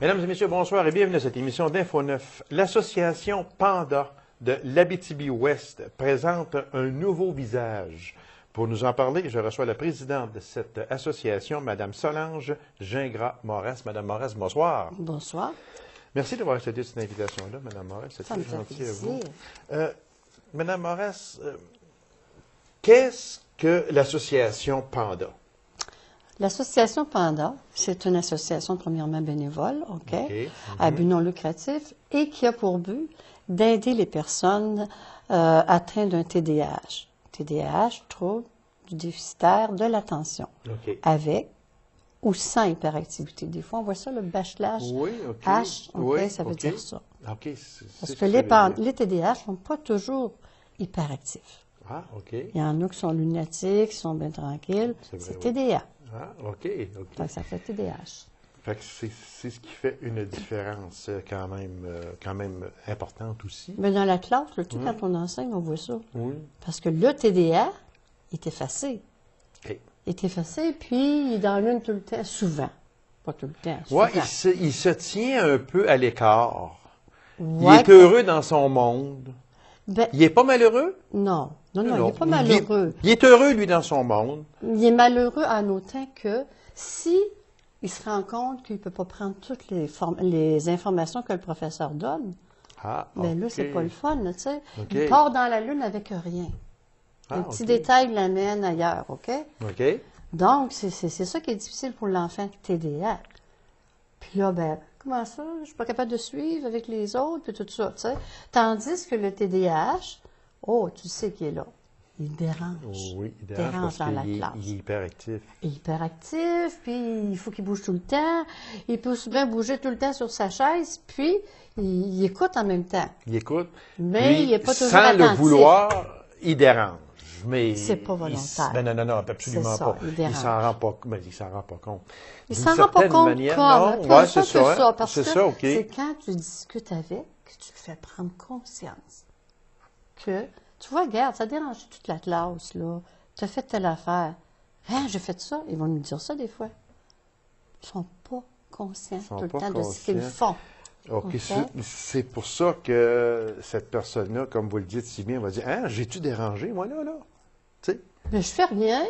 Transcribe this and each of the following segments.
Mesdames et messieurs, bonsoir et bienvenue à cette émission d'Info 9. L'association Panda de l'Abitibi-Ouest présente un nouveau visage. Pour nous en parler, je reçois la présidente de cette association, Mme Solange Gingras-Moras. Madame Moras, bonsoir. Bonsoir. Merci d'avoir accepté cette invitation-là, Mme Moras. C'est très gentil à vous. Mme Moras, qu'est-ce que l'association Panda? L'association Panda, c'est une association premièrement bénévole, à but non lucratif, et qui a pour but d'aider les personnes atteintes d'un TDAH. TDAH, trouble du déficitaire de l'attention, avec ou sans hyperactivité. Des fois, on voit ça, le bachelage H, ça veut dire ça. Parce que les TDAH ne sont pas toujours hyperactifs. Ah, OK. Il y en a qui sont lunatiques, qui sont bien tranquilles. C'est TDA. Ah, OK. Donc, ça fait TDAH. Fait que c'est ce qui fait une différence quand même importante aussi. Mais dans la classe, quand on enseigne, on voit ça. Oui. Parce que le TDA est effacé. OK. Il est effacé, puis il donne tout le temps, souvent. Pas tout le temps, souvent. Oui, il se tient un peu à l'écart. Il est heureux dans son monde. Ben, il n'est pas malheureux? Non, il n'est pas malheureux. Il est heureux, lui, dans son monde. Il est malheureux en autant que si il se rend compte qu'il ne peut pas prendre toutes les informations que le professeur donne, bien là, c'est pas le fun, tu sais. Il part dans la lune avec rien. Un petit détail l'amène ailleurs, OK? Donc, c'est ça qui est difficile pour l'enfant TDA. Puis là, ben, comment ça? Je suis pas capable de suivre avec les autres, puis tout ça, tu sais. Tandis que le TDAH, tu sais qu'il est là. Il dérange. Oui, il dérange dans la classe. Il est hyperactif. Il est hyperactif, puis il faut qu'il bouge tout le temps. Il peut aussi bien bouger tout le temps sur sa chaise, puis il écoute en même temps. Il écoute. Mais il n'est pas toujours sans attentif. Le vouloir, il dérange. Mais c'est pas volontaire. Non, absolument pas. Il s'en rend pas compte. Il s'en rend pas compte. Il s'en rend pas compte comme. C'est ça. Parce que c'est quand tu discutes avec que tu le fais prendre conscience que, tu vois, regarde, ça dérange toute la classe, là. Tu as fait telle affaire. Hein, j'ai fait ça. Ils vont nous dire ça des fois. Ils ne sont pas conscients tout le temps de ce qu'ils font. OK. C'est pour ça que cette personne-là, comme vous le dites si bien, va dire, j'ai-tu dérangé, moi, là? Tu sais? Mais je fais rien.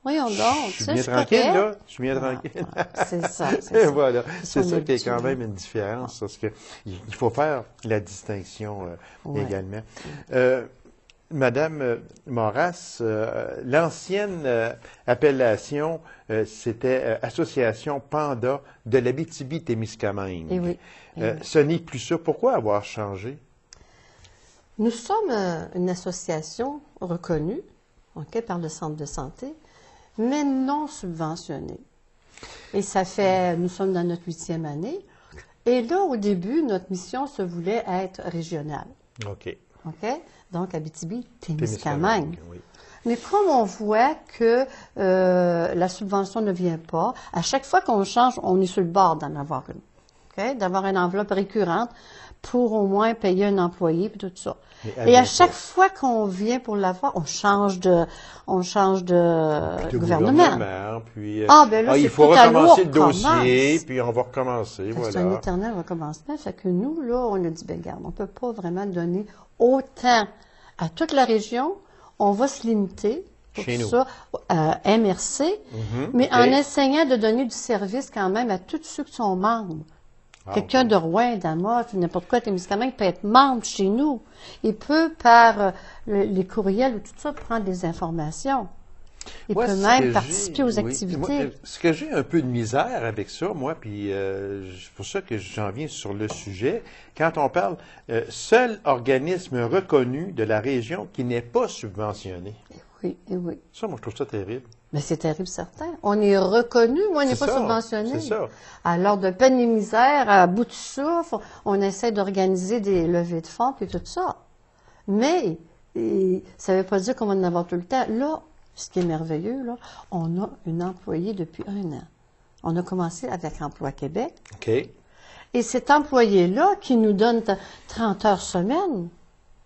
Voyons donc. Je suis bien tranquille, là. Je suis bien tranquille. C'est ça. Voilà. C'est ça qui est quand même une différence, parce qu'il faut faire la distinction également. Madame Moras, l'ancienne appellation, c'était Association Panda de l'Abitibi-Témiscamingue. Eh oui. Ce n'est plus ça. Pourquoi avoir changé? Nous sommes une association reconnue par le centre de santé, mais non subventionnée. Et nous sommes dans notre 8e année. Et là, au début, notre mission se voulait être régionale. OK. Donc, Abitibi-Témiscamingue. Oui. Mais comme on voit que la subvention ne vient pas, à chaque fois qu'on change, on est sur le bord d'en avoir une. D'avoir une enveloppe récurrente pour au moins payer un employé et tout ça. Et à chaque fois qu'on vient pour l'avoir, on change de gouvernement. Puis, ben là, il faut recommencer le dossier, puis on va recommencer. Voilà. C'est un éternel recommencement. Fait que nous, là, on a dit, ben garde, on ne peut pas vraiment donner autant à toute la région. On va se limiter pour ça à MRC, mais en essayant de donner du service quand même à tous ceux qui sont membres. Quelqu'un de Rouen, d'Amos, n'importe quoi, Témiscamingue peut être membre chez nous. Il peut, par les courriels ou tout ça, prendre des informations. Il peut même participer aux activités. Moi, ce que j'ai un peu de misère avec ça, moi, puis c'est pour ça que j'en viens sur le sujet, quand on parle seul organisme reconnu de la région qui n'est pas subventionné. Oui. Ça, moi, je trouve ça terrible. Mais c'est terrible, certain. On est reconnu, mais on n'est pas subventionné. C'est ça. Alors, de peine et misère, à bout de souffle, on essaie d'organiser des levées de fonds et tout ça. Mais ça ne veut pas dire qu'on va en avoir tout le temps. Là, ce qui est merveilleux, là, on a une employée depuis 1 an. On a commencé avec Emploi Québec. OK. Et cet employé-là, qui nous donne 30 heures semaine,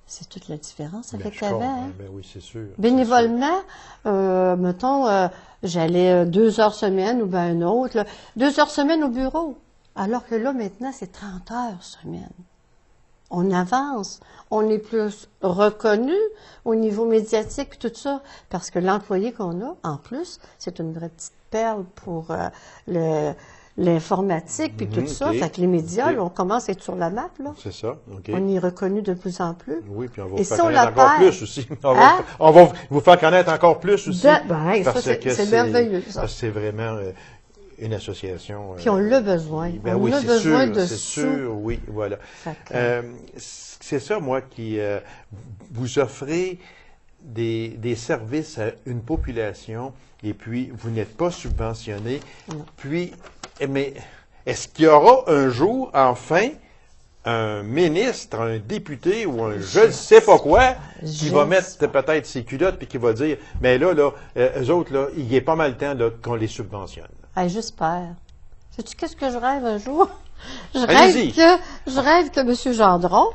c'est toute la différence avec avant. Ben oui, c'est sûr. Bénévolement, mettons, j'allais 2 heures semaine ou bien un autre. 2 heures semaine au bureau. Alors que là, maintenant, c'est 30 heures semaine. On avance, on est plus reconnu au niveau médiatique et tout ça, parce que l'employé qu'on a, en plus, c'est une vraie petite perle pour l'informatique puis tout ça. Fait que les médias, là, on commence à être sur la map, là. C'est ça, OK. On est reconnu de plus en plus. Oui, puis on va vous faire connaître encore plus aussi. On va vous faire connaître encore plus aussi. Ben, ça, c'est merveilleux, ça. Parce que c'est vraiment une association. Puis on l'a besoin. Ben on a besoin de c'est sûr, oui, voilà. C'est ça, moi, qui vous offrez des services à une population et puis vous n'êtes pas subventionné. Non. Puis, mais est-ce qu'il y aura un jour, enfin, un ministre, un député ou un je ne sais pas quoi qui va mettre peut-être ses culottes puis qui va dire, mais là, eux autres, là, il y a pas mal de temps qu'on les subventionne. J'espère. Sais-tu qu'est-ce que je rêve un jour? Je rêve que M. Gendron,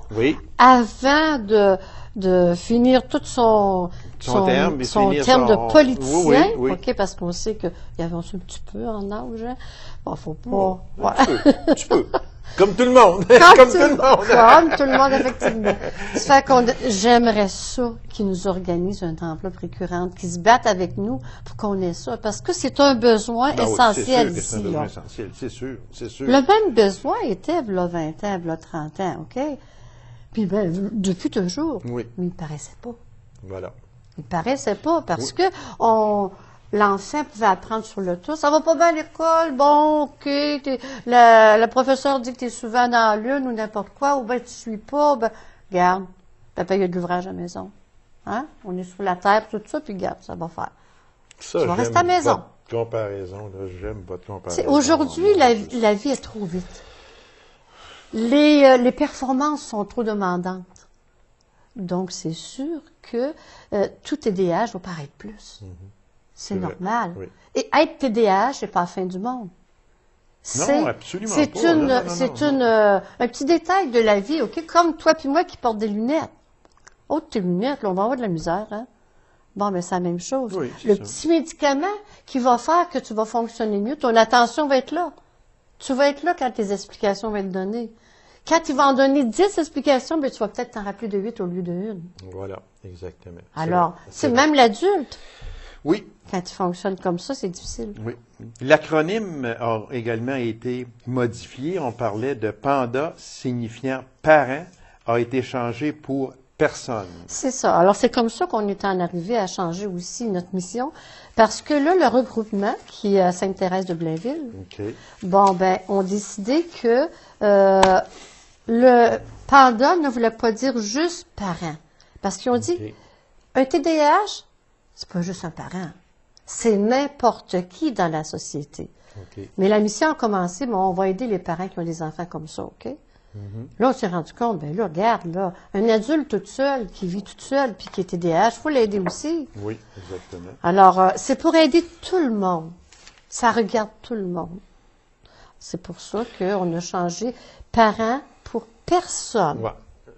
avant de finir tout son terme de politicien, OK, parce qu'on sait qu'il avance un petit peu en âge, hein? Bon, faut pas... Un petit peu. Comme tout le monde. Comme tout le monde, effectivement. Ça fait j'aimerais ça qu'ils nous organisent un enveloppe récurrente, qu'ils se battent avec nous pour qu'on ait ça. Parce que c'est un besoin essentiel ici. C'est un besoin essentiel, c'est sûr. Le même besoin était, il y a 20 ans, il y a 30 ans, OK? Puis, depuis toujours. Oui. Mais il ne paraissait pas. Voilà. Il ne paraissait pas parce que l'enfant pouvait apprendre sur le tas. Ça va pas bien à l'école? Bon, OK. Le professeur dit que tu es souvent dans la lune ou n'importe quoi, ou bien tu ne suis pas. Ben, regarde, papa, il y a de l'ouvrage à la maison. Hein? On est sur la terre, tout ça, puis regarde, ça va faire. Ça, tu vas rester à la maison. Votre comparaison, là, j'aime votre comparaison. Aujourd'hui, la vie est trop vite. Les performances sont trop demandantes. Donc, c'est sûr que tout TDAH va paraître plus. C'est normal. Oui. Et être TDAH, c'est pas la fin du monde. Non, absolument pas. C'est un petit détail de la vie, OK? Comme toi puis moi qui portent des lunettes. Oh, tes lunettes, là, on va avoir de la misère, hein? Bon, mais c'est la même chose. Oui, le petit médicament qui va faire que tu vas fonctionner mieux, ton attention va être là. Tu vas être là quand tes explications vont être données. Quand il va en donner 10 explications, bien, tu vas peut-être t'en rappeler de 8 au lieu de 1. Voilà, exactement. Alors, c'est même l'adulte. Oui. Quand il fonctionne comme ça, c'est difficile. Oui. L'acronyme a également été modifié. On parlait de PANDA signifiant parent a été changé pour personne. C'est ça. Alors, c'est comme ça qu'on est en arrivé à changer aussi notre mission. Parce que là, le regroupement, qui est à Sainte-Thérèse de Blainville, ont décidé que le PANDA ne voulait pas dire juste parent. Parce qu'ils ont dit, un TDAH, c'est pas juste un parent. C'est n'importe qui dans la société. Mais la mission a commencé, on va aider les parents qui ont des enfants comme ça, OK? Là, on s'est rendu compte, ben là, regarde, là, un adulte toute seule, qui vit toute seule, puis qui est TDAH, il faut l'aider aussi. Oui, exactement. Alors, c'est pour aider tout le monde. Ça regarde tout le monde. C'est pour ça qu'on a changé parent pour personne. Ouais.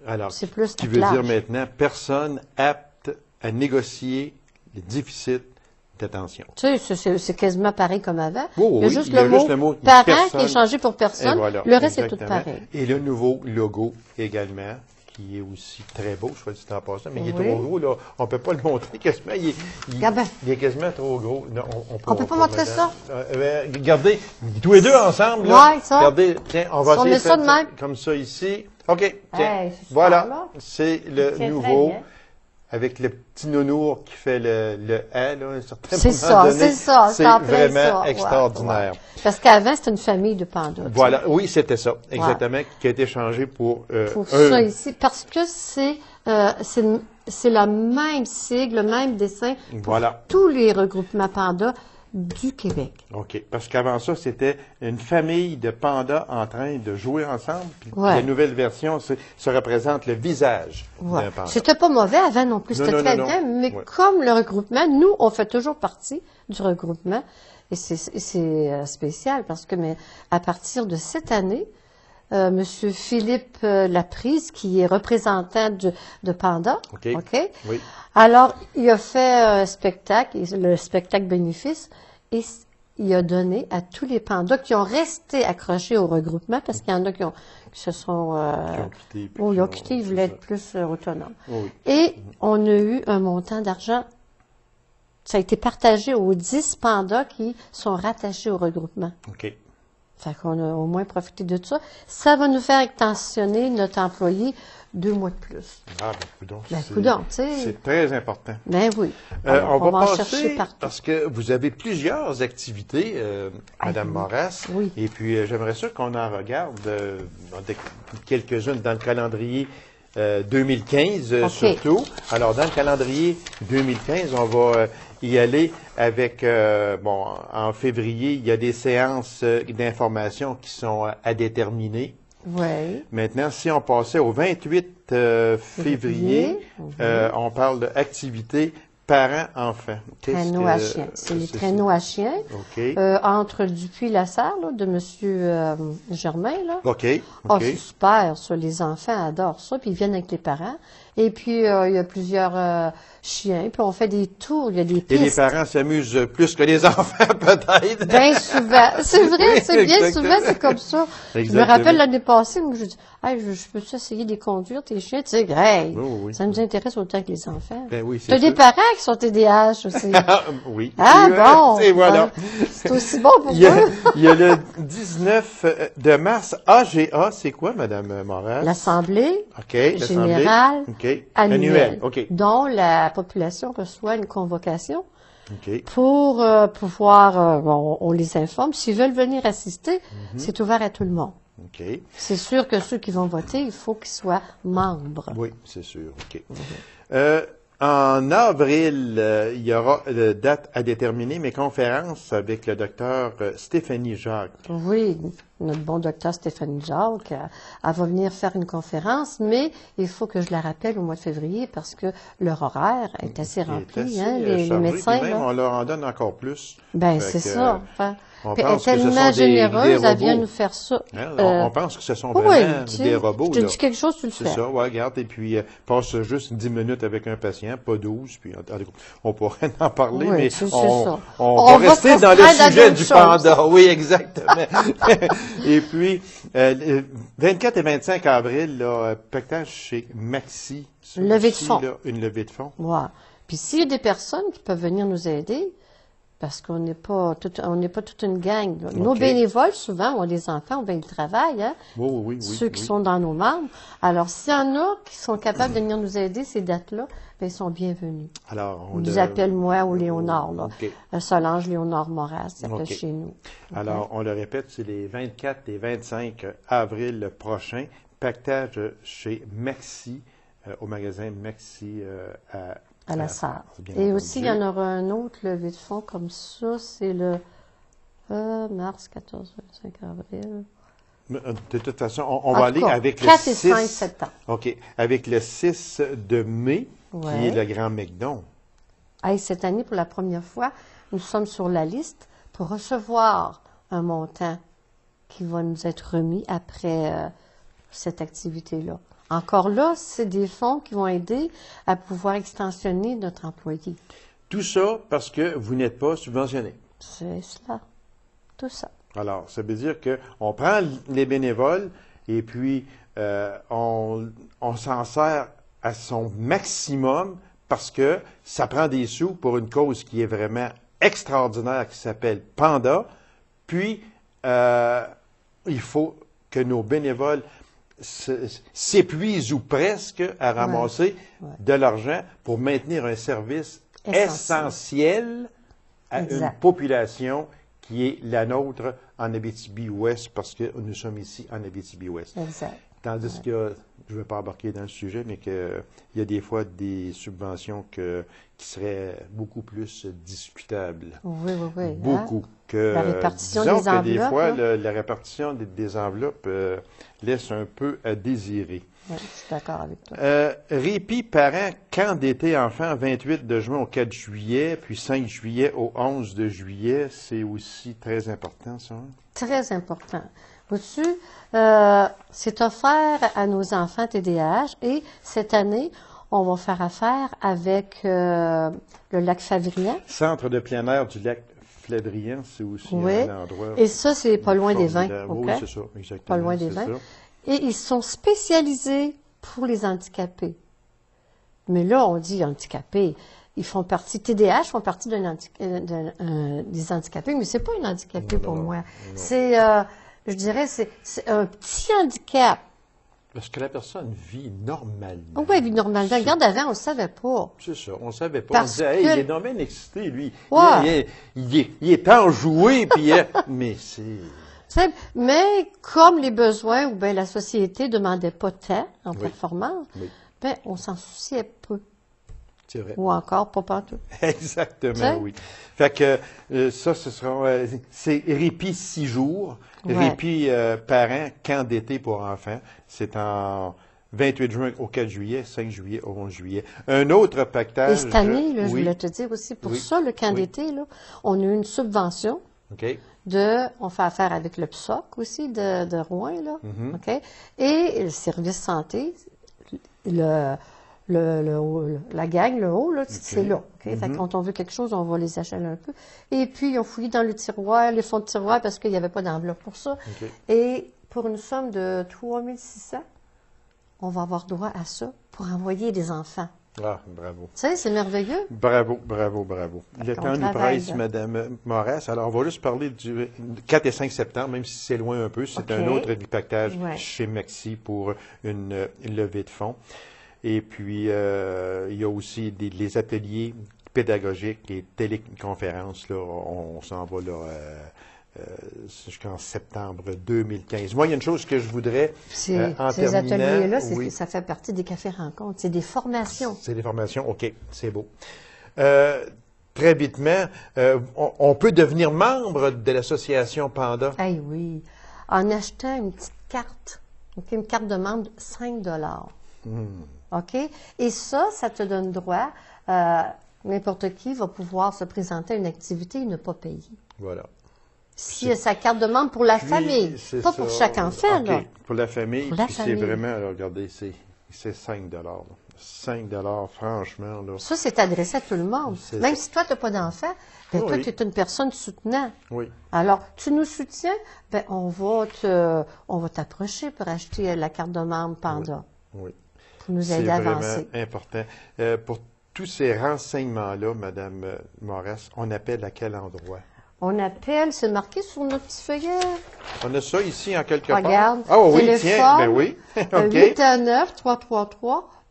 Alors, c'est plus ce qui veut dire maintenant personne apte à négocier les déficits d'attention. Tu sais, c'est quasiment pareil comme avant. Il y a juste le mot parent qui est changé pour personne. Voilà, le reste est tout pareil. Et le nouveau logo également, qui est aussi très beau, je crois que c'est en passant, mais il est trop gros, là. On ne peut pas le montrer quasiment. Il est quasiment trop gros. Non, on ne peut pas montrer ça? Regardez, tous les deux ensemble, là. Ça. Regardez, tiens, on va essayer de faire ça comme ça ici. OK, tiens, voilà. C'est le nouveau. Avec le petit nounours qui fait le « A », là, à un certain moment donné. C'est vraiment extraordinaire. Ouais. Parce qu'avant, c'était une famille de pandas. Voilà, oui, c'était ça, exactement, qui a été changé pour ça ici, parce que c'est la même sigle, le même dessin pour tous les regroupements pandas du Québec. OK. Parce qu'avant ça, c'était une famille de pandas en train de jouer ensemble. Puis la nouvelle version, ça représente le visage d'un panda. C'était pas mauvais avant non plus. C'était très bien. Mais comme le regroupement, nous, on fait toujours partie du regroupement. Et c'est spécial parce que à partir de cette année, M. Philippe Laprise, qui est représentant de Panda, alors il a fait un spectacle, le spectacle bénéfice, et il a donné à tous les pandas qui ont resté accrochés au regroupement, parce qu'il y en a qui se sont... ils ont quitté, ils voulaient être plus autonomes. Oui. Et on a eu un montant d'argent. Ça a été partagé aux 10 pandas qui sont rattachés au regroupement. OK. Fait qu'on a au moins profité de ça. Ça va nous faire extensionner notre employé 2 mois de plus. Ah, coudonc, c'est très important. Ben oui. On va passer, parce que vous avez plusieurs activités, Mme Moras. Oui. Et puis, j'aimerais ça qu'on en regarde quelques-unes dans le calendrier 2015, surtout. Alors, dans le calendrier 2015, on va y aller avec, en février, il y a des séances d'information qui sont à déterminer. Oui. Maintenant, si on passait au 28 février, on parle d'activités parents-enfants. Traîneaux à chiens. C'est les traîneaux à chiens. OK. Entre Dupuis-Lasserre, de M. Germain, là. OK. Oh, c'est super, ça. Les enfants adorent ça. Puis ils viennent avec les parents. Et puis, il y a plusieurs chiens. Puis on fait des tours. Il y a des pistes. Et les parents s'amusent plus que les enfants, peut-être. Bien souvent. C'est vrai, c'est bien souvent, c'est comme ça. Exactement. Je me rappelle l'année passée, où je dis, hey, je peux-tu essayer de les conduire, tes chiens? Tu sais, hey, ça nous intéresse autant que les enfants. Ben oui, c'est ça. Tu as des parents qui sont TDAH aussi. Oui. Ah bon? Et voilà. C'est aussi bon pour vous. Il y a le 19 de mars, AGA, c'est quoi, Mme Moras? L'Assemblée générale annuelle, dont la population reçoit une convocation pour pouvoir, on les informe. S'ils veulent venir assister, c'est ouvert à tout le monde. Okay. C'est sûr que ceux qui vont voter, il faut qu'ils soient membres. Oui, c'est sûr. En avril, il y aura date à déterminer, mes conférences avec le docteur Stéphanie Jacques. Oui, notre bon docteur Stéphanie Jacques, elle va venir faire une conférence, mais il faut que je la rappelle au mois de février parce que leur horaire est assez rempli. Les médecins. Même, on leur en donne encore plus. Ben c'est ça. Elle est tellement généreuse, elle vient nous faire ça. On pense que ce sont vraiment des robots. Je te dis quelque chose, tu le fais. C'est ça, regarde, et puis passe juste 10 minutes avec un patient, pas 12, puis on pourrait en parler, mais on va rester dans le sujet du panda. Oui, exactement. Et puis, 24 et 25 avril, là, pactage chez Maxi. Levée de fonds. Une levée de fonds. Ouais. Puis s'il y a des personnes qui peuvent venir nous aider, parce qu'on n'est pas toute une gang. Okay. Nos bénévoles, souvent, ont des enfants, ont bien du travail, hein? Oui, ceux qui sont dans nos membres. Alors, s'il y en a qui sont capables de venir nous aider, ces dates-là, bien, ils sont bienvenus. Alors, ils nous appellent moi ou Léonard, là. Solange Léonard Moras, ils appellent chez nous. Alors, on le répète, c'est les 24 et 25 avril prochains. Pactage chez Maxi, au magasin Maxi à la Sarre. Et aussi, il y en aura un autre levée de fonds comme ça, c'est le mars, 14, 25 avril. De toute façon, on va aller avec le 4 et 5 septembre. OK. Avec le 6 de mai, qui est le Grand McDon. Hey, cette année, pour la première fois, nous sommes sur la liste pour recevoir un montant qui va nous être remis après cette activité-là. Encore là, c'est des fonds qui vont aider à pouvoir extensionner notre employé. Tout ça parce que vous n'êtes pas subventionné. C'est cela. Tout ça. Alors, ça veut dire qu'on prend les bénévoles et puis on s'en sert à son maximum parce que ça prend des sous pour une cause qui est vraiment extraordinaire qui s'appelle Panda. Puis, il faut que nos bénévoles s'épuisent ou presque à ramasser de l'argent pour maintenir un service essentiel à une population qui est la nôtre en Abitibi-Ouest, parce que nous sommes ici en Abitibi-Ouest. Exact. Tandis que, je ne vais pas embarquer dans le sujet, mais qu'il y a des fois des subventions qui seraient beaucoup plus discutables. Oui. Beaucoup. La répartition des enveloppes. Des fois, la répartition des enveloppes laisse un peu à désirer. Oui, je suis d'accord avec toi. Répit parents, camp d'été enfants, 28 de juin au 4 juillet, puis 5 juillet au 11 de juillet. C'est aussi très important, ça. Très important. Vois-tu, c'est offert à nos enfants TDAH et cette année, on va faire affaire avec le lac Favrian. Centre de plein air du lac Flabriant, c'est aussi un endroit. Et ça, c'est pas loin des vins. Oui, c'est ça, exactement. Pas loin des vins. Et ils sont spécialisés pour les handicapés. Mais là, on dit handicapés. Ils font partie, TDAH font partie des handicapés, mais c'est pas un handicapé pour moi. C'est, je dirais, c'est un petit handicap. Parce que la personne vit normalement. Oui, elle vit normalement. Regarde, avant, on ne savait pas. C'est ça, on ne savait pas. On disait, hey, il est dommage excité, lui. Ouais. Il est enjoué, puis mais c'est... Mais comme les besoins ou bien la société ne demandait pas tant en performance, ben, on s'en souciait peu. C'est vrai. Ou encore pas partout. Exactement, oui. Fait que ça, ce sera... c'est répit 6 jours, répit parents, camp d'été pour enfants. C'est en 28 juin au 4 juillet, 5 juillet au 11 juillet. Un autre pactage... Et cette année, là, je voulais te dire aussi, pour ça, le camp d'été, là, on a eu une subvention. On fait affaire avec le PSOC aussi de Rouen, là. Et le service santé, la gang, le haut, là, c'est là. Fait que quand on veut quelque chose, on va les achaler un peu. Et puis, on fouille dans le tiroir, les fonds de tiroir, parce qu'il n'y avait pas d'enveloppe pour ça. Et pour une somme de 3 600, on va avoir droit à ça pour envoyer des enfants. Ah, bravo. Tu sais, c'est merveilleux. Bravo, bravo, bravo. Le temps nous presse, Mme Moras. Alors, on va juste parler du 4 et 5 septembre, même si c'est loin un peu. C'est un autre pactage chez Maxi pour une levée de fonds. Et puis, il y a aussi les ateliers pédagogiques et téléconférences. Là, on s'en va là, jusqu'en septembre 2015. Moi, il y a une chose que je voudrais en ces terminant. Ces ateliers-là, ça fait partie des cafés-rencontres. C'est des formations. C'est des formations, OK, c'est beau. Très vitement, on peut devenir membre de l'association Panda. Eh oui, en achetant une petite carte, une carte de membre, 5 $. OK? Et ça te donne droit, n'importe qui va pouvoir se présenter à une activité et ne pas payer. Voilà. Si sa carte de membre pour la famille, pas pour chaque enfant. OK, là. Pour la famille. Pour la puis famille. C'est vraiment, alors, regardez, c'est 5 $. 5 $, franchement. Là. Ça, c'est adressé à tout le monde. Même si toi, tu n'as pas d'enfant, toi, tu es une personne soutenante. Oui. Alors, tu nous soutiens, on va t'approcher pour acheter la carte de membre Panda. Oui. Pour nous aider à avancer. C'est vraiment important. Pour tous ces renseignements-là, Mme Moras, on appelle à quel endroit? On appelle, c'est marqué sur notre petit feuillet. On a ça ici en quelque part. Regarde. Ah oui, téléphone, tiens, ben oui. OK.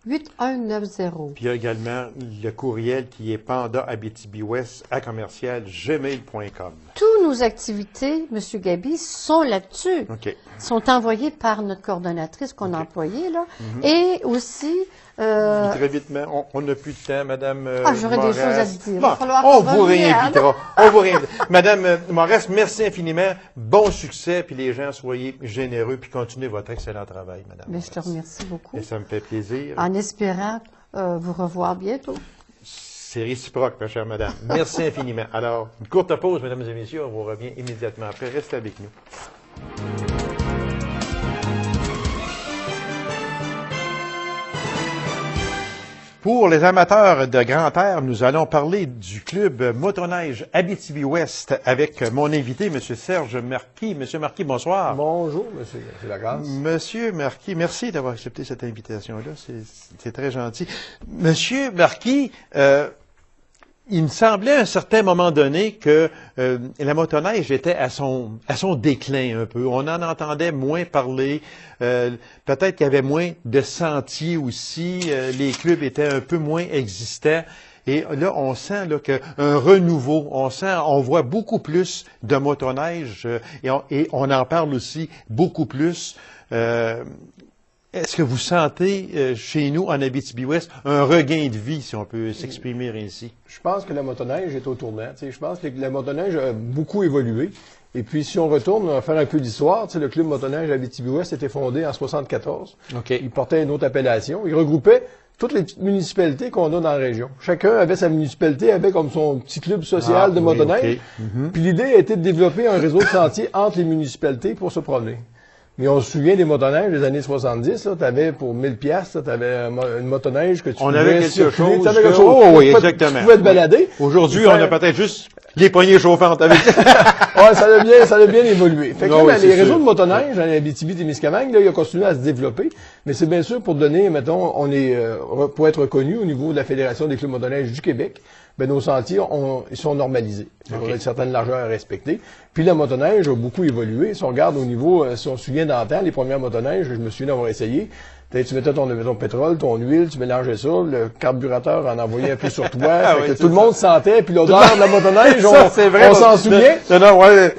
819-333-8190. Puis il y a également le courriel qui est pandaabitibiouest@gmail.com. Toutes nos activités, M. Gaby, sont là-dessus. OK. Sont envoyées par notre coordonnatrice qu'on a employée, là. Et aussi... Très vitement, on n'a plus de temps, Mme j'aurais des choses à te dire. Bon, on vous réinvitera. Madame Moras, merci infiniment. Bon succès, puis les gens, soyez généreux, puis continuez votre excellent travail, Madame Moras. Je te remercie beaucoup. Et ça me fait plaisir. En espérant vous revoir bientôt. C'est réciproque, ma chère Madame. Merci infiniment. Alors, une courte pause, Mesdames et Messieurs. On vous revient immédiatement après. Restez avec nous. Pour les amateurs de grand air, nous allons parler du club motoneige Abitibi-Ouest avec mon invité, M. Serge Marquis. M. Marquis, bonsoir. Bonjour, M. Lagrasse. M. Marquis, merci d'avoir accepté cette invitation-là. C'est très gentil. M. Marquis, il me semblait à un certain moment donné que la motoneige était à son déclin un peu. On en entendait moins parler. Peut-être qu'il y avait moins de sentiers aussi. Les clubs étaient un peu moins existants. Et là, on sent là, un renouveau. On voit beaucoup plus de motoneige et on en parle aussi beaucoup plus. Est-ce que vous sentez, chez nous, en Abitibi-Ouest, un regain de vie, si on peut s'exprimer ainsi? Je pense que la motoneige est au tournant. Je pense que la motoneige a beaucoup évolué. Et puis, si on retourne à faire un peu d'histoire, le club motoneige Abitibi-Ouest a été fondé en 1974. Okay. Il portait une autre appellation. Il regroupait toutes les petites municipalités qu'on a dans la région. Chacun avait sa municipalité, avait comme son petit club social de motoneige. Okay. Puis l'idée a été de développer un réseau de sentiers entre les municipalités pour se promener. Mais on se souvient des motoneiges des années 70, là, t'avais pour 1000 piastres, t'avais une motoneige que tu pouvais circuler. Chose. T'avais quelque chose. Oui, exactement. Tu pouvais te balader. Aujourd'hui, on a peut-être juste Les poignées chauffantes avec ouais, ça a bien évolué. Fait que là, les réseaux de motoneige, dans l'Abitibi-Témiscamingue, là, il a continué à se développer. Mais c'est bien sûr pour donner, mettons, pour être reconnu au niveau de la Fédération des clubs motoneige du Québec, ben, nos sentiers, ils sont normalisés. On a une certaine largeur à respecter. Puis la motoneige a beaucoup évolué. Si on regarde au niveau, si on se souvient d'antan, les premières motoneiges, je me souviens d'avoir essayé. Tu mettais ton pétrole, ton huile, tu mélangeais ça, le carburateur en envoyait un peu sur toi, fait que tout le monde sentait, puis l'odeur de la motoneige, on s'en souvient. Non, ouais.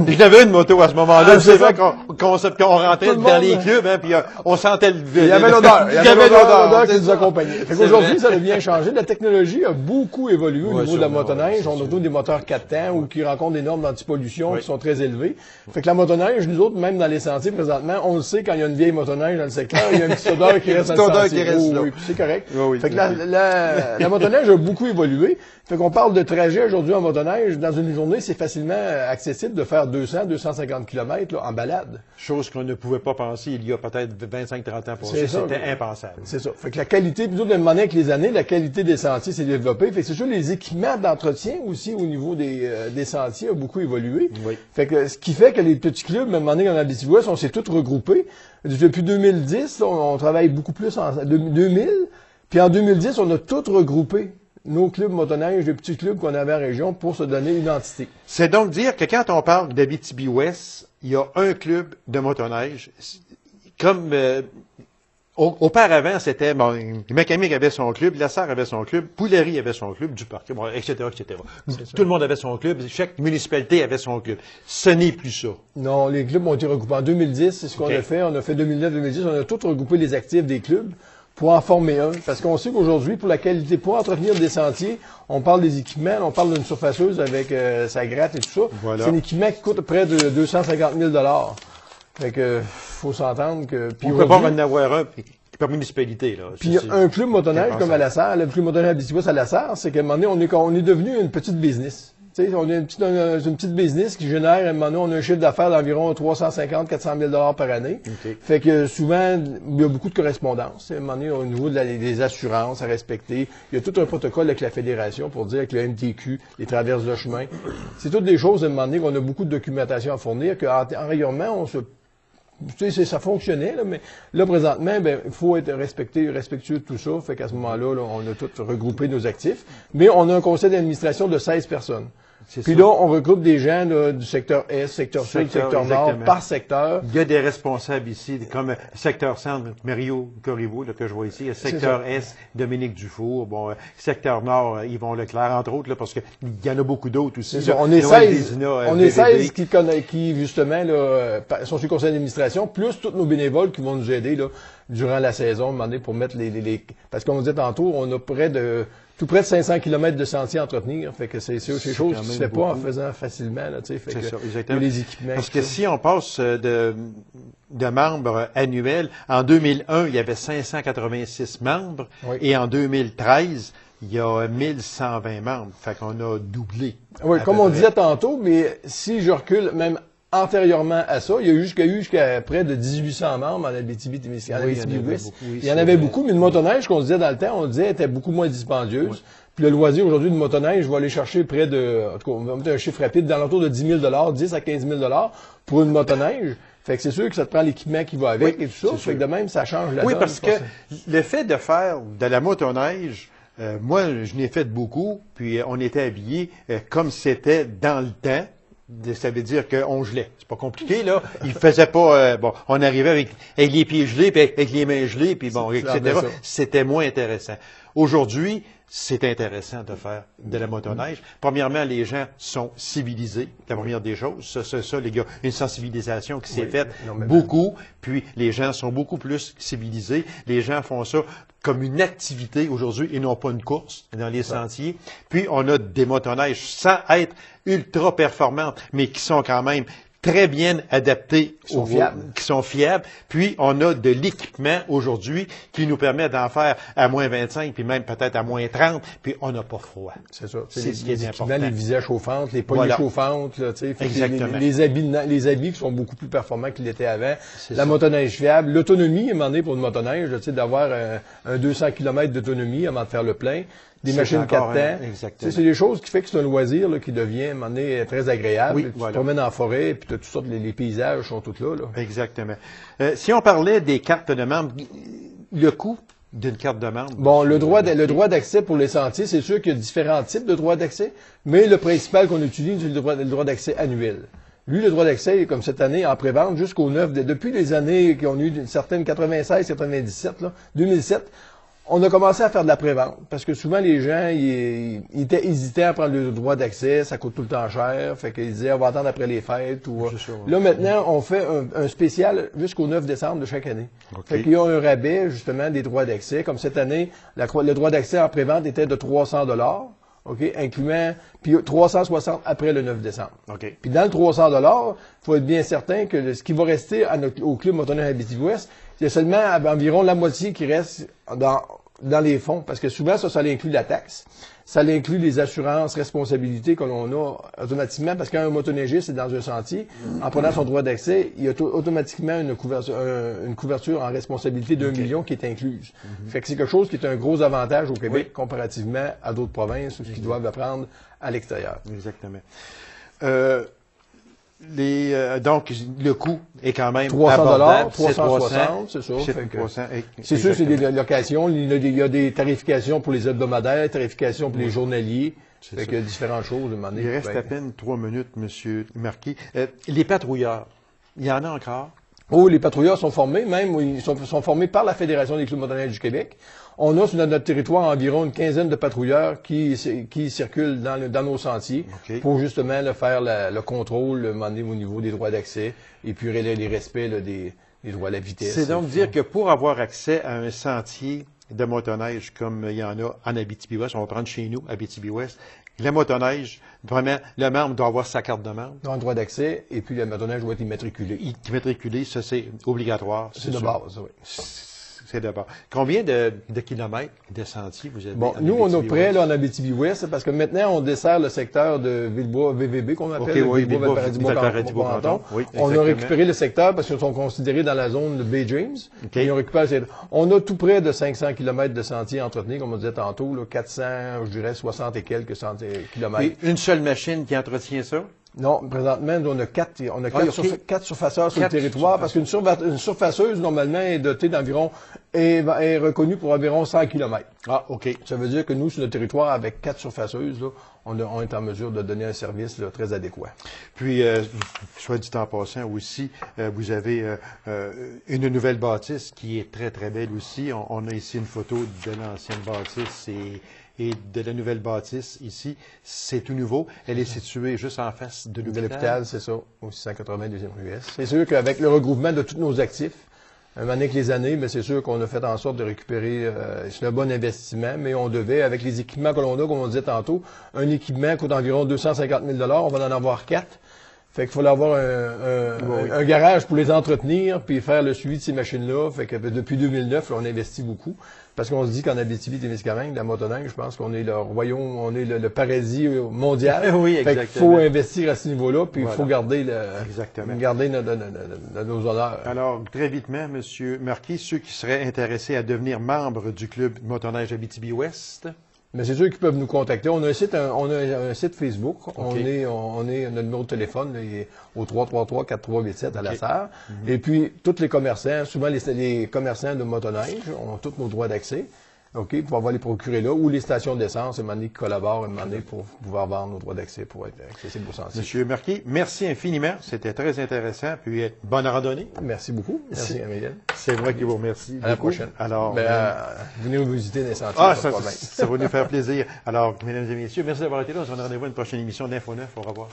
J'avais une moto à ce moment-là. C'est vrai qu'on rentrait dans les clubs, hein, puis on sentait le... Il y avait l'odeur. Il y avait l'odeur qui nous accompagnait. Fait qu'aujourd'hui, ça a bien changé. La technologie a beaucoup évolué au niveau de la motoneige. On a des moteurs 4 temps ou qui rencontrent des normes d'antipollution qui sont très élevées. Fait que la motoneige, nous autres, même dans les sentiers présentement, on le sait quand il y a une vieille motoneige dans le secteur, il y a une petite odeur qui reste dans le sentier. Oui, c'est correct. Fait que la motoneige a beaucoup évolué. Fait qu'on parle de trajet aujourd'hui en motoneige. Dans une journée, c'est facilement accessible de faire 200-250 km là, en balade. Chose qu'on ne pouvait pas penser il y a peut-être 25-30 ans pour ça. C'était impensable. C'est ça. Fait que la qualité, plutôt de manière avec les années, la qualité des sentiers s'est développée. Fait que c'est sûr, les équipements d'entretien aussi au niveau des sentiers a beaucoup évolué. Oui. Fait que ce qui fait que les petits clubs, même en dans l'Abitibi-Ouest, on s'est tous regroupés. Depuis 2010, on travaille beaucoup plus en 2000. Puis en 2010, on a tous regroupé nos clubs motoneige, les petits clubs qu'on avait en région pour se donner une entité. C'est donc dire que quand on parle d'Abitibi-Ouest, il y a un club de motoneige. Comme auparavant, c'était, bon, Macamic avait son club, Lassar avait son club, Pouillery avait son club, Duparc, bon, etc., etc. Tout le monde avait son club, chaque municipalité avait son club. Ce n'est plus ça. Non, les clubs ont été regroupés en 2010, c'est ce qu'on a fait. On a fait 2009-2010, on a tous regroupé les actifs des clubs pour en former un. Parce qu'on sait qu'aujourd'hui, pour la qualité, pour entretenir des sentiers, on parle des équipements, on parle d'une surfaceuse avec sa gratte et tout ça. Voilà. C'est un équipement qui coûte près de 250 000 $. Fait que, faut s'entendre que... On peut pas en avoir un par municipalité, là. Puis un club motoneige comme à Lassar, le club motoneige Abitibi-Ouest à Lassar, c'est qu'à un moment donné, on est devenu une petite business. Tu sais, on est une petite business qui génère, à un moment donné, on a un chiffre d'affaires d'environ 350-400 000 $ par année. Okay. Fait que souvent, il y a beaucoup de correspondance. À un moment donné, au niveau des assurances à respecter, il y a tout un protocole avec la fédération pour dire avec le MTQ, les traverses de chemin. C'est toutes des choses, à un moment donné, qu'on a beaucoup de documentation à fournir, qu'en rayonnement, on se... Tu sais, ça fonctionnait, là, mais là, présentement, il faut être respectueux de tout ça. Fait qu'à ce moment-là, on a tous regroupé nos actifs. Mais on a un conseil d'administration de 16 personnes. Puis là, on regroupe des gens là, du secteur Est, secteur Sud, secteur Nord, par secteur. Il y a des responsables ici, comme secteur Centre, Mario Corriveau, que je vois ici. Secteur Est, Dominique Dufour. Bon, secteur Nord, Yvon Leclerc, entre autres, là, parce qu'il y en a beaucoup d'autres aussi. Là, on est 16 qui justement, là, sont sur le conseil d'administration, plus tous nos bénévoles qui vont nous aider là, durant la saison, pour mettre parce qu'on disait tantôt, on a tout près de 500 km de sentiers à entretenir. Fait que c'est choses qui ne se fait pas en faisant facilement, là, tu sais. Fait que ça, exactement. les équipements. Parce que si on passe de membres annuels, en 2001, il y avait 586 membres. Oui. Et en 2013, il y a 1120 membres. Fait qu'on a doublé. Oui, comme on disait tantôt, mais si je recule, même antérieurement à ça, il y a eu jusqu'à près de 1800 membres en Abitibi-Ouest. Il y en avait beaucoup, mais une motoneige qu'on disait dans le temps, on disait était beaucoup moins dispendieuse. Oui. Puis le loisir aujourd'hui de motoneige, je vais aller chercher près de, en tout cas, on va mettre un chiffre rapide, dans l'entour de 10 000 $, 10 à 15 000 $ pour une motoneige. Fait que c'est sûr que ça te prend l'équipement qui va avec et tout ça. Fait que de même, ça change la donne. Oui, parce que le fait de faire de la motoneige, moi, je n'ai fait beaucoup, puis on était habillés comme c'était dans le temps. Ça veut dire qu'on gelait. C'est pas compliqué, là. Il faisait pas... on arrivait avec les pieds gelés, puis avec les mains gelées, puis bon, etc. C'était moins intéressant. Aujourd'hui, c'est intéressant de faire de la motoneige. Premièrement, les gens sont civilisés. La première des choses, ça, les gars, une sensibilisation qui s'est faite beaucoup. Puis, les gens sont beaucoup plus civilisés. Les gens font ça comme une activité aujourd'hui et non pas une course dans les sentiers. Puis, on a des motoneiges sans être ultra performantes, mais qui sont quand même très bien adaptés, qui sont fiables. Puis, on a de l'équipement aujourd'hui qui nous permet d'en faire à moins 25, puis même peut-être à moins 30, puis on n'a pas froid. C'est ça. C'est ce qui est important. Les visages chauffantes, les poignées chauffantes, là, tu sais. Exactement. Les habits qui sont beaucoup plus performants qu'ils l'étaient avant. La motoneige fiable. L'autonomie, à un moment donné, pour une motoneige, tu sais, d'avoir un 200 km d'autonomie avant de faire le plein. des machines 4 temps. C'est des choses qui fait que c'est un loisir là, qui devient, à un moment donné, très agréable. Oui, tu te promènes en forêt, puis tu as toutes sortes, les paysages sont tous là. Exactement. Si on parlait des cartes de membres, le coût d'une carte de membre? Bon, le droit d'accès pour les sentiers, c'est sûr qu'il y a différents types de droits d'accès, mais le principal qu'on utilise, c'est le droit d'accès annuel. Lui, le droit d'accès, comme cette année, en pré-vente jusqu'au 9, depuis les années qui ont eu une certaine 96, 97, là, 2007, on a commencé à faire de la pré-vente, parce que souvent les gens, ils hésitaient à prendre le droit d'accès, ça coûte tout le temps cher, fait qu'ils disaient on va attendre après les fêtes. Ou là maintenant, on fait un spécial jusqu'au 9 décembre de chaque année. Okay. Fait qu'il y a un rabais justement des droits d'accès, comme cette année, le droit d'accès en pré-vente était de 300 $, OK, incluant puis 360 après le 9 décembre. Okay. Puis dans le 300 $, il faut être bien certain que ce qui va rester au Club Motoneige Abitibi-Ouest, il y a seulement environ la moitié qui reste dans les fonds, parce que souvent, ça inclut la taxe, ça inclut les assurances, responsabilités que l'on a automatiquement, parce qu'un motoneigiste est dans un sentier, en prenant son droit d'accès, il y a automatiquement une couverture en responsabilité d'1 million qui est incluse. Fait que c'est quelque chose qui est un gros avantage au Québec, comparativement à d'autres provinces où ils doivent apprendre à l'extérieur. Exactement. Donc, le coût est quand même 300 $, 360, c'est ça. C'est sûr, c'est des locations. Il y a des tarifications pour les hebdomadaires, tarifications pour les journaliers. Fait qu'il y a différentes choses. Il reste à peine 3 minutes, M. Marquis. Les patrouilleurs, il y en a encore? Oh, les patrouilleurs sont formés, même, ils sont formés par la Fédération des clubs motoneiges du Québec. On a sur notre territoire environ une quinzaine de patrouilleurs qui circulent dans nos sentiers pour justement faire le contrôle au niveau des droits d'accès et puis les respects des droits à la vitesse. C'est donc dire que pour avoir accès à un sentier de motoneige comme il y en a en Abitibi-Ouest, on va prendre chez nous, Abitibi-Ouest, la motoneige, vraiment, le membre doit avoir sa carte de membre. Un droit d'accès, et puis la motoneige doit être immatriculée. Immatriculée, ça c'est obligatoire. C'est de base, oui. C'est de base. Combien de kilomètres de sentiers vous avez? Bon, nous, on est prêts là, en Abitibi-Ouest, parce que maintenant, on dessert le secteur de Villebois, VVB, qu'on appelle, Villebois-Valparadis-Bois-Canton. On a récupéré le secteur parce qu'ils sont considérés dans la zone de Bay James. On a tout près de 500 km de sentiers entretenus, comme on disait tantôt, là, 400, je dirais 60 et quelques kilomètres. Et une seule machine qui entretient ça? Non, présentement, on a quatre surfaceurs sur le territoire, parce qu'une surfaceuse, normalement, est dotée d'environ, est reconnue pour environ 100 km. Ah, OK. Ça veut dire que nous, sur notre territoire, avec 4 surfaceuses, là, on est en mesure de donner un service là, très adéquat. Puis, soit dit en passant aussi, vous avez une nouvelle bâtisse qui est très, très belle aussi. On a ici une photo de l'ancienne bâtisse et de la nouvelle bâtisse ici. C'est tout nouveau. Elle est située juste en face de l'hôpital. C'est ça, au 680 2e rue Est. C'est sûr qu'avec le regroupement de tous nos actifs, un moment avec les années, mais c'est sûr qu'on a fait en sorte de récupérer, c'est un bon investissement, mais on devait, avec les équipements que l'on a, comme on disait tantôt, un équipement coûte environ 250 000 $, on va en avoir 4. Fait qu'il fallait avoir un garage pour les entretenir, puis faire le suivi de ces machines-là. Fait que depuis 2009, là, on investit beaucoup. Parce qu'on se dit qu'en Abitibi-Témiscamingue, la motoneige, je pense qu'on est le royaume, on est le paradis mondial. Oui, exactement. Fait qu'il faut investir à ce niveau-là, puis il faut garder nos honneurs. Alors, très vitement, M. Marquis, ceux qui seraient intéressés à devenir membres du club motoneige Abitibi-Ouest? Mais c'est sûr qu'ils peuvent nous contacter. On a un site Facebook. Okay. Notre numéro de téléphone là, il est au 333-4387 à la Sarre. Et puis, tous les commerçants, souvent les commerçants de motoneige ont tous nos droits d'accès. OK, pour avoir les procurer là, ou les stations d'essence, un moment donné, qui collaborent, un moment donné, pour pouvoir vendre nos droits d'accès pour être accessibles aux sentiers. Monsieur Marquis, merci infiniment. C'était très intéressant. Puis, bonne randonnée. Merci beaucoup. Merci, Amélienne. C'est moi qui vous remercie. À la prochaine. Alors, venez nous visiter les sentiers. Ah, ça va nous faire plaisir. Alors, mesdames et messieurs, merci d'avoir été là. On se donne rendez-vous à une prochaine émission d'Info 9. Au revoir.